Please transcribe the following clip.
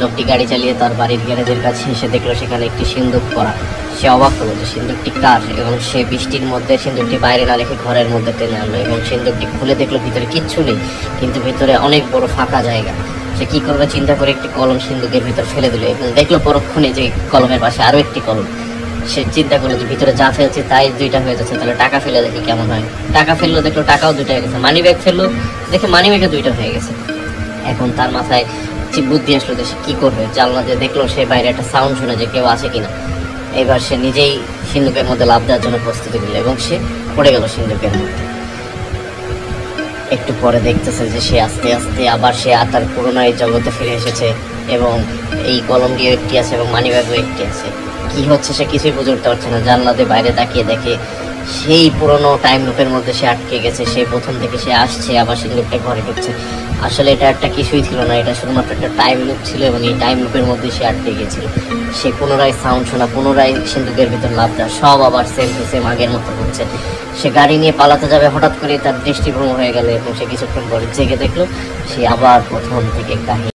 লোকটি গাড়ি চালিয়ে তার বাড়ির গ্যারেজের কাছে এসে দেখলো সেখানে একটি সিন্দুক পড়া। সে অবাক হলো যে সিন্দুকটি কার, এবং সে বৃষ্টির মধ্যে সিন্দুকটি বাইরে না রেখে ঘরের মধ্যে টেনে আনলো এবং সিন্দুকটি খুলে দেখলো ভিতরে কিচ্ছু নেই, কিন্তু ভিতরে অনেক বড় ফাঁকা জায়গা। সে কি করবে চিন্তা করে একটি কলম সিন্দুকের ভিতর ফেলে দিল এবং দেখলো পরক্ষণে যে কলমের পাশে আরো একটি কলম। সে চিন্তা করলো যে ভিতরে যা ফেলছে তাই দুইটা হয়ে যাচ্ছে, তাহলে টাকা ফেলে দেখি কেমন হয়। টাকা ফেললো, দেখলো টাকাও দুইটা হয়ে গেছে। মানি ব্যাগ ফেললো, দেখে মানি ব্যাগে দুইটা হয়ে গেছে। এখন তার মাথায় বুদ্ধি আসলো যে সে কি করবে। জানলা দিয়ে দেখলো সে বাইরে একটা সাউন্ড শুনে যে কেউ আছে কিনা। এবার সে নিজেই সিন্ধুকের মধ্যে লাফ দেওয়ার জন্য প্রস্তুতি নিল এবং সে পড়ে গেল সিন্ধুকের মধ্যে। একটু পরে দেখতেছে যে সে আস্তে আস্তে আবার সে তার পুরোনো এই জগতে ফিরে এসেছে এবং এই কলম দিয়ে একটি আছে এবং মানি ব্যাগও একটি আছে। কি হচ্ছে সে কিছুই বুঝে উঠতে পারছে না। জানলা দিয়ে বাইরে তাকিয়ে দেখে সেই পুরোনো টাইম লুপের মধ্যে সে আটকে গেছে। সে প্রথম থেকে সে আসছে, আবার সিন্দুকটা ঘরে ঢুকছে। আসলে এটা একটা কিছুই ছিল না, এটা শুধুমাত্র একটা টাইম লুপ ছিল এবং এই টাইম লুপের মধ্যে সে আটকে গেছিল। সে পুনরায় সাউন্ড শোনা, পুনরায় সিন্দুকের ভিতর লাফ দেওয়া, সব আবার সেম টু সেম আগের মতো হচ্ছে। সে গাড়ি নিয়ে পালাতে যাবে, হঠাৎ করে তার দৃষ্টিভ্রম হয়ে গেল এবং সে কিছুক্ষণ পরে জেগে দেখলো সে আবার প্রথম থেকে কাহিনী।